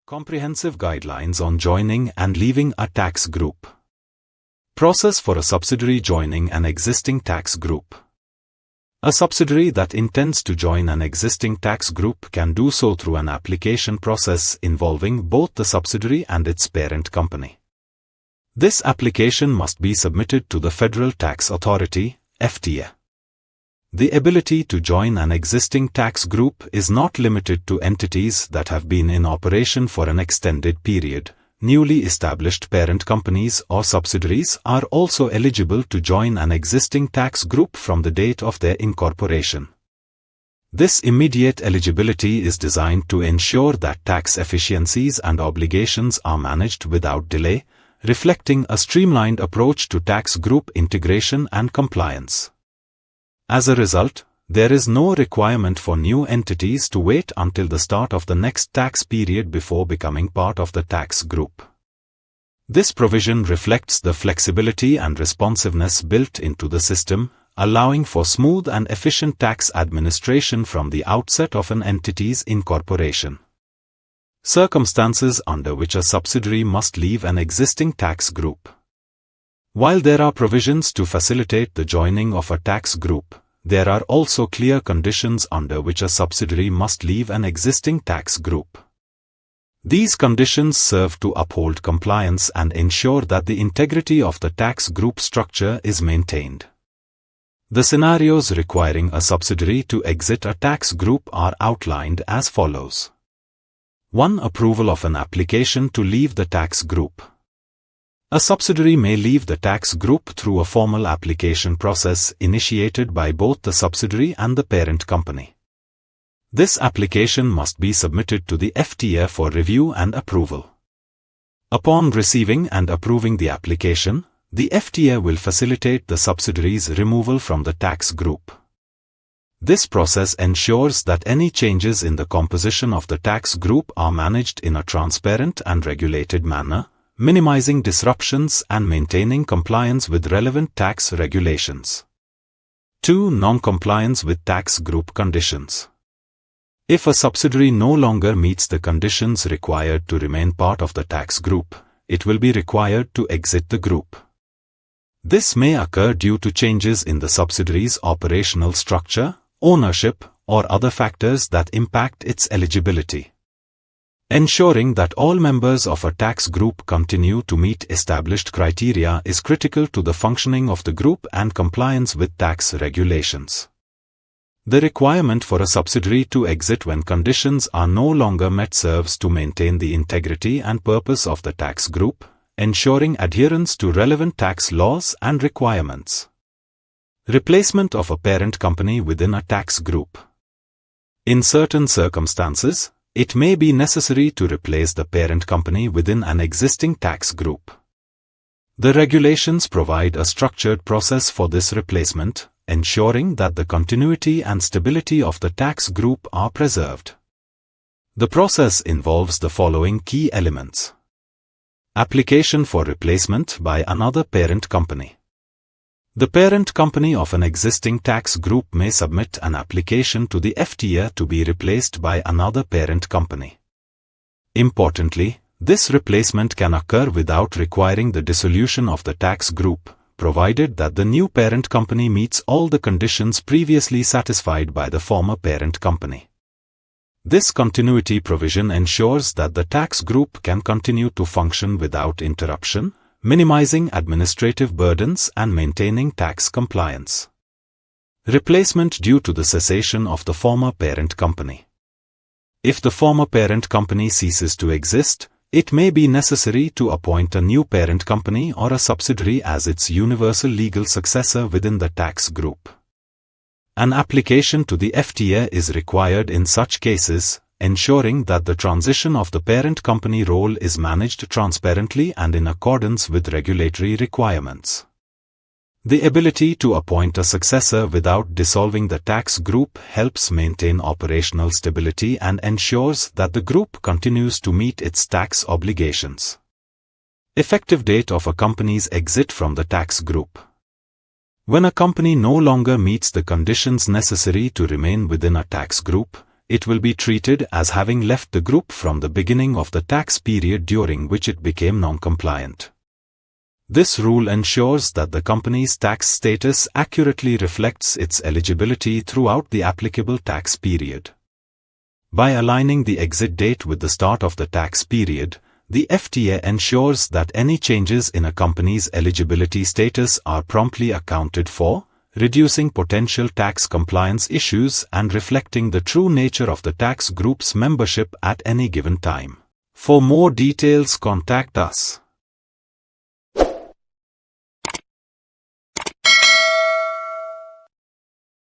Comprehensive guidelines on joining and leaving a tax group. Process for a subsidiary joining an existing tax group. A subsidiary that intends to join an existing tax group can do so through an application process involving both the subsidiary and its parent company. This application must be submitted to the Federal Tax Authority, FTA. The ability to join an existing tax group is not limited to entities that have been in operation for an extended period. Newly established parent companies or subsidiaries are also eligible to join an existing tax group from the date of their incorporation. This immediate eligibility is designed to ensure that tax efficiencies and obligations are managed without delay, reflecting a streamlined approach to tax group integration and compliance. As a result, there is no requirement for new entities to wait until the start of the next tax period before becoming part of the tax group. This provision reflects the flexibility and responsiveness built into the system, allowing for smooth and efficient tax administration from the outset of an entity's incorporation. Circumstances under which a subsidiary must leave an existing tax group. While there are provisions to facilitate the joining of a tax group, there are also clear conditions under which a subsidiary must leave an existing tax group. These conditions serve to uphold compliance and ensure that the integrity of the tax group structure is maintained. The scenarios requiring a subsidiary to exit a tax group are outlined as follows. 1. Approval of an application to leave the tax group. A subsidiary may leave the tax group through a formal application process initiated by both the subsidiary and the parent company. This application must be submitted to the FTA for review and approval. Upon receiving and approving the application, the FTA will facilitate the subsidiary's removal from the tax group. This process ensures that any changes in the composition of the tax group are managed in a transparent and regulated manner, minimizing disruptions and maintaining compliance with relevant tax regulations. 2. Non-compliance with tax group conditions. If a subsidiary no longer meets the conditions required to remain part of the tax group, it will be required to exit the group. This may occur due to changes in the subsidiary's operational structure, ownership, or other factors that impact its eligibility. Ensuring that all members of a tax group continue to meet established criteria is critical to the functioning of the group and compliance with tax regulations. The requirement for a subsidiary to exit when conditions are no longer met serves to maintain the integrity and purpose of the tax group, ensuring adherence to relevant tax laws and requirements. Replacement of a parent company within a tax group. In certain circumstances, it may be necessary to replace the parent company within an existing tax group. The regulations provide a structured process for this replacement, ensuring that the continuity and stability of the tax group are preserved. The process involves the following key elements. Application for replacement by another parent company. The parent company of an existing tax group may submit an application to the FTA to be replaced by another parent company. Importantly, this replacement can occur without requiring the dissolution of the tax group, provided that the new parent company meets all the conditions previously satisfied by the former parent company. This continuity provision ensures that the tax group can continue to function without interruption, minimizing administrative burdens and maintaining tax compliance. Replacement due to the cessation of the former parent company. If the former parent company ceases to exist, it may be necessary to appoint a new parent company or a subsidiary as its universal legal successor within the tax group. An application to the FTA is required in such cases, ensuring that the transition of the parent company role is managed transparently and in accordance with regulatory requirements. The ability to appoint a successor without dissolving the tax group helps maintain operational stability and ensures that the group continues to meet its tax obligations. Effective date of a company's exit from the tax group. When a company no longer meets the conditions necessary to remain within a tax group, it will be treated as having left the group from the beginning of the tax period during which it became non-compliant. This rule ensures that the company's tax status accurately reflects its eligibility throughout the applicable tax period. By aligning the exit date with the start of the tax period, the FTA ensures that any changes in a company's eligibility status are promptly accounted for, reducing potential tax compliance issues and reflecting the true nature of the tax group's membership at any given time. For more details, contact us.